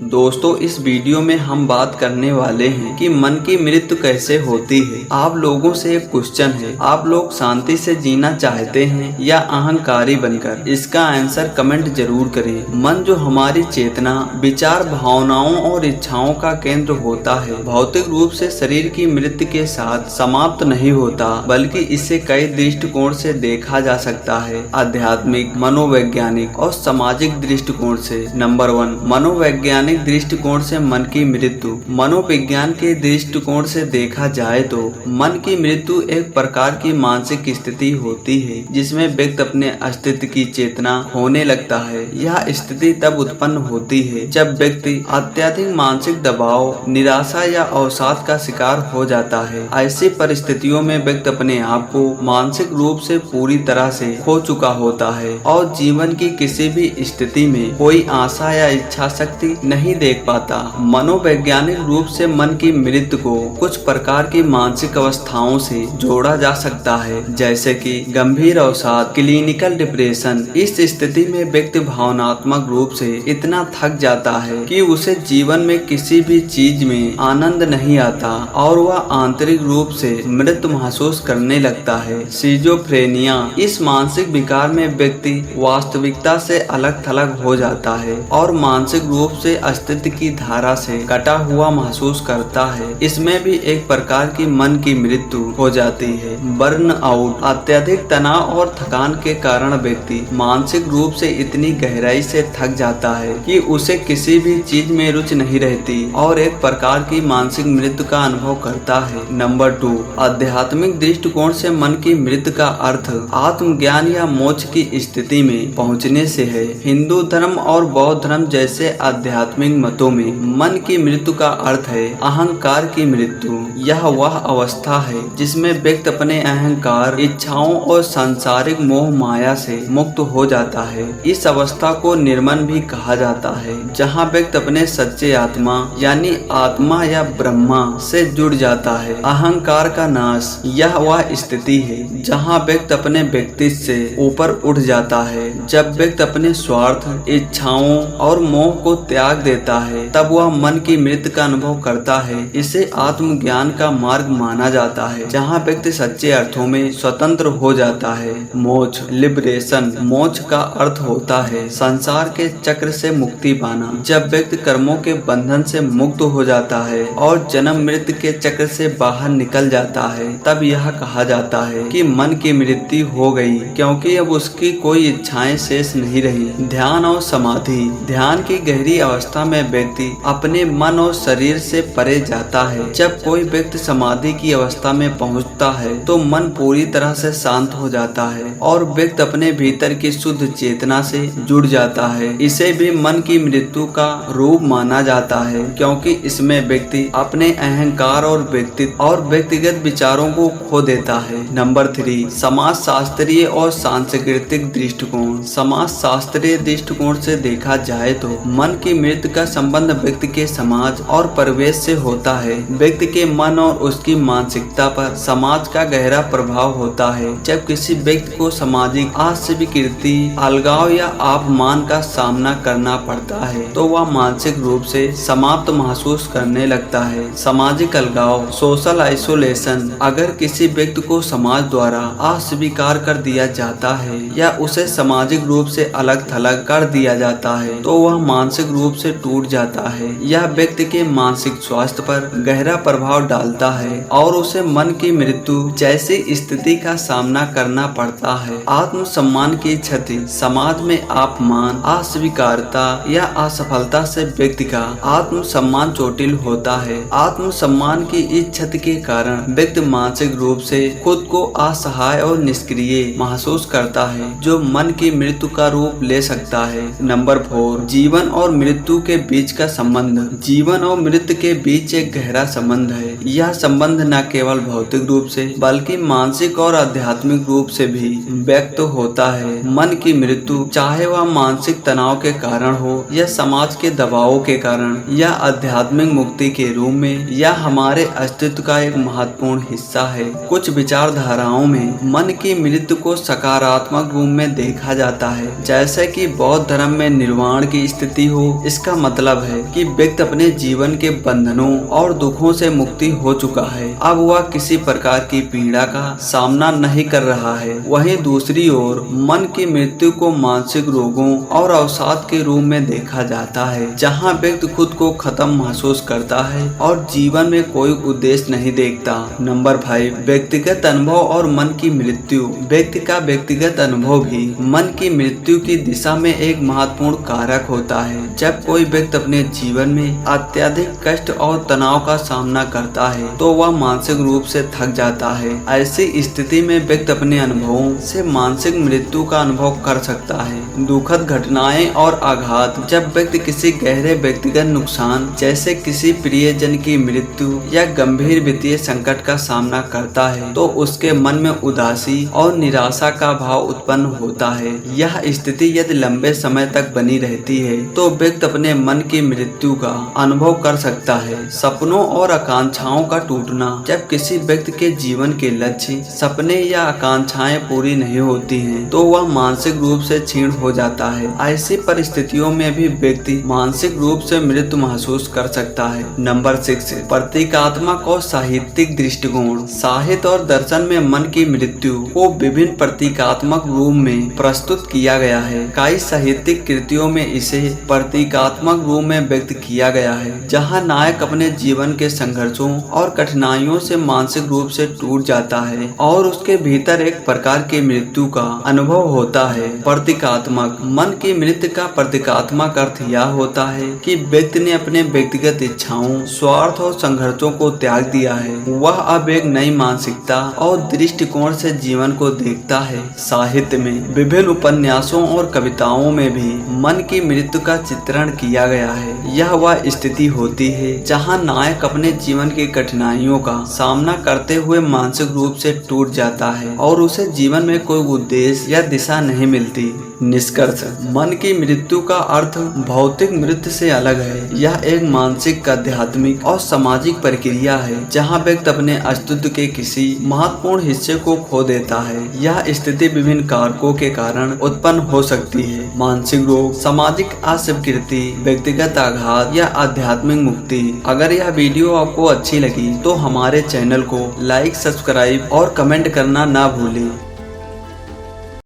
दोस्तों, इस वीडियो में हम बात करने वाले हैं कि मन की मृत्यु कैसे होती है। आप लोगों से एक क्वेश्चन है, आप लोग शांति से जीना चाहते हैं या अहंकारी बनकर? इसका आंसर कमेंट जरूर करें। मन जो हमारी चेतना, विचार, भावनाओं और इच्छाओं का केंद्र होता है, भौतिक रूप से शरीर की मृत्यु के साथ समाप्त नहीं होता, बल्कि इसे कई दृष्टिकोण से देखा जा सकता है। आध्यात्मिक, मनोवैज्ञानिक और सामाजिक दृष्टिकोण से। नंबर 1, मनोवैज्ञानिक दृष्टिकोण से मन की मृत्यु। मनोविज्ञान के दृष्टिकोण से देखा जाए तो मन की मृत्यु एक प्रकार की मानसिक स्थिति होती है जिसमें व्यक्ति अपने अस्तित्व की चेतना खोने लगता है। यह स्थिति तब उत्पन्न होती है जब व्यक्ति अत्यधिक मानसिक दबाव, निराशा या अवसाद का शिकार हो जाता है। ऐसी परिस्थितियों में व्यक्ति अपने आप को मानसिक रूप से पूरी तरह से खो चुका होता है और जीवन की किसी भी स्थिति में कोई आशा या इच्छा शक्ति नहीं देख पाता। मनोवैज्ञानिक रूप से मन की मृत्यु को कुछ प्रकार की मानसिक अवस्थाओं से जोड़ा जा सकता है, जैसे कि गंभीर अवसाद, क्लिनिकल डिप्रेशन। इस स्थिति में व्यक्ति भावनात्मक रूप से इतना थक जाता है कि उसे जीवन में किसी भी चीज में आनंद नहीं आता और वह आंतरिक रूप से मृत महसूस करने लगता है। सिजोफ्रेनिया, इस मानसिक विकार में व्यक्ति वास्तविकता से अलग थलग हो जाता है और मानसिक रूप से अस्तित्व की धारा से कटा हुआ महसूस करता है। इसमें भी एक प्रकार की मन की मृत्यु हो जाती है। बर्न आउट, अत्यधिक तनाव और थकान के कारण व्यक्ति मानसिक रूप से इतनी गहराई से थक जाता है कि उसे किसी भी चीज में रुचि नहीं रहती और एक प्रकार की मानसिक मृत्यु का अनुभव करता है। नंबर 2, आध्यात्मिक दृष्टिकोण से मन की मृत्यु का अर्थ आत्मज्ञान या मोक्ष की स्थिति में पहुंचने से है। हिंदू धर्म और बौद्ध धर्म जैसे आध्यात्मिक मतों में मन की मृत्यु का अर्थ है अहंकार की मृत्यु। यह वह अवस्था है जिसमें व्यक्ति अपने अहंकार, इच्छाओं और सांसारिक मोह माया से मुक्त हो जाता है। इस अवस्था को निर्मन भी कहा जाता है, जहाँ व्यक्ति अपने सच्चे आत्मा यानी आत्मा या ब्रह्मा से जुड़ जाता है। अहंकार का नाश, यह वह स्थिति है जहाँ व्यक्ति अपने व्यक्तित्व से ऊपर उठ जाता है। जब व्यक्ति अपने स्वार्थ, इच्छाओं और मोह को त्याग देता है, तब वह मन की मृत्यु का अनुभव करता है। इसे आत्मज्ञान का मार्ग माना जाता है, जहाँ व्यक्ति सच्चे अर्थों में स्वतंत्र हो जाता है। मोक्ष, लिबरेशन, मोक्ष का अर्थ होता है संसार के चक्र से मुक्ति पाना। जब व्यक्ति कर्मों के बंधन से मुक्त हो जाता है और जन्म मृत्यु के चक्र से बाहर निकल जाता है, तब यह कहा जाता है कि मन की मृत्यु हो गई, क्योंकि अब उसकी कोई इच्छाएं शेष नहीं रही। ध्यान और समाधि, ध्यान की गहरी अवस्था में व्यक्ति अपने मन और शरीर से परे जाता है। जब कोई व्यक्ति समाधि की अवस्था में पहुंचता है तो मन पूरी तरह से शांत हो जाता है और व्यक्ति अपने भीतर की शुद्ध चेतना से जुड़ जाता है। इसे भी मन की मृत्यु का रूप माना जाता है, क्योंकि इसमें व्यक्ति अपने अहंकार और व्यक्तिगत विचारों को खो देता है। नंबर 3, समाज शास्त्रीय और सांस्कृतिक दृष्टिकोण। समाज शास्त्रीय दृष्टिकोण से देखा जाए तो मन की मृत्यु का संबंध व्यक्ति के समाज और परिवेश से होता है। व्यक्ति के मन और उसकी मानसिकता पर समाज का गहरा प्रभाव होता है। जब किसी व्यक्ति को सामाजिक अस्वीकृति, अलगाव या अपमान का सामना करना पड़ता है तो वह मानसिक रूप से समाप्त महसूस करने लगता है। सामाजिक अलगाव, सोशल आइसोलेशन, अगर किसी व्यक्ति को समाज द्वारा अस्वीकार कर दिया जाता है या उसे सामाजिक रूप से अलग थलग कर दिया जाता है तो वह मानसिक रूप से टूट जाता है। यह व्यक्ति के मानसिक स्वास्थ्य पर गहरा प्रभाव डालता है और उसे मन की मृत्यु जैसी स्थिति का सामना करना पड़ता है। आत्मसम्मान की क्षति, समाज में अपमान, अस्वीकारता या असफलता से व्यक्ति का आत्मसम्मान चोटिल होता है। आत्मसम्मान की इस क्षति के कारण व्यक्ति मानसिक रूप से खुद को असहाय और निष्क्रिय महसूस करता है, जो मन की मृत्यु का रूप ले सकता है। नंबर 4, जीवन और मृत्यु के बीच का संबंध। जीवन और मृत्यु के बीच एक गहरा संबंध है। यह संबंध न केवल भौतिक रूप से बल्कि मानसिक और आध्यात्मिक रूप से भी व्यक्त होता है। मन की मृत्यु, चाहे वह मानसिक तनाव के कारण हो या समाज के दबावों के कारण या आध्यात्मिक मुक्ति के रूप में, यह हमारे अस्तित्व का एक महत्वपूर्ण हिस्सा है। कुछ विचारधाराओं में मन की मृत्यु को सकारात्मक रूप में देखा जाता है, जैसे कि बौद्ध धर्म में निर्वाण की स्थिति हो। इसका इसका मतलब है कि व्यक्ति अपने जीवन के बंधनों और दुखों से मुक्ति हो चुका है। अब वह किसी प्रकार की पीड़ा का सामना नहीं कर रहा है। वहीं दूसरी ओर मन की मृत्यु को मानसिक रोगों और अवसाद के रूप में देखा जाता है, जहां व्यक्ति खुद को खत्म महसूस करता है और जीवन में कोई उद्देश्य नहीं देखता। नंबर 5, व्यक्तिगत अनुभव और मन की मृत्यु। व्यक्ति का व्यक्तिगत अनुभव भी मन की मृत्यु की दिशा में एक महत्वपूर्ण कारक होता है। जब कोई व्यक्ति अपने जीवन में अत्यधिक कष्ट और तनाव का सामना करता है तो वह मानसिक रूप से थक जाता है। ऐसी स्थिति में व्यक्ति अपने अनुभवों से मानसिक मृत्यु का अनुभव कर सकता है। दुखद घटनाएं और आघात। जब व्यक्ति किसी गहरे व्यक्तिगत नुकसान जैसे किसी प्रियजन की मृत्यु या गंभीर वित्तीय संकट का सामना करता है तो उसके मन में उदासी और निराशा का भाव उत्पन्न होता है। यह स्थिति यदि लंबे समय तक बनी रहती है तो व्यक्ति अपने मन की मृत्यु का अनुभव कर सकता है। सपनों और आकांक्षाओं का टूटना। जब किसी व्यक्ति के जीवन के लक्ष्य, सपने या आकांक्षाएं पूरी नहीं होती हैं तो वह मानसिक रूप से क्षीण हो जाता है। ऐसी परिस्थितियों में भी व्यक्ति मानसिक रूप से मृत्यु महसूस कर सकता है। नंबर 6, प्रतीकात्मक और साहित्यिक दृष्टिकोण। साहित्य और दर्शन में मन की मृत्यु को विभिन्न प्रतीकात्मक रूप में प्रस्तुत किया गया है। कई साहित्यिक कृतियों में इसे प्रतीकात्मक रूप में व्यक्त किया गया है, जहां नायक अपने जीवन के संघर्षों और कठिनाइयों से मानसिक रूप से टूट जाता है और उसके भीतर एक प्रकार की मृत्यु का अनुभव होता है। प्रतीकात्मक। मन की मृत्यु का प्रतीकात्मक अर्थ यह होता है कि व्यक्ति ने अपने व्यक्तिगत इच्छाओं, स्वार्थ और संघर्षों को त्याग दिया है। वह अब एक नई मानसिकता और दृष्टिकोण से जीवन को देखता है। साहित्य में विभिन्न उपन्यासों और कविताओं में भी मन की मृत्यु का चित्रण किया गया है। यह वह स्थिति होती है जहां नायक अपने जीवन की कठिनाइयों का सामना करते हुए मानसिक रूप से टूट जाता है और उसे जीवन में कोई उद्देश्य या दिशा नहीं मिलती। निष्कर्ष। मन की मृत्यु का अर्थ भौतिक मृत्यु से अलग है। यह एक मानसिक, आध्यात्मिक और सामाजिक प्रक्रिया है जहां व्यक्ति अपने अस्तित्व के किसी महत्वपूर्ण हिस्से को खो देता है। यह स्थिति विभिन्न कारकों के कारण उत्पन्न हो सकती है। मानसिक रोग, सामाजिक अस्वीकृति, व्यक्तिगत आघात या आध्यात्मिक मुक्ति। अगर यह वीडियो आपको अच्छी लगी तो हमारे चैनल को लाइक, सब्सक्राइब और कमेंट करना ना भूलें।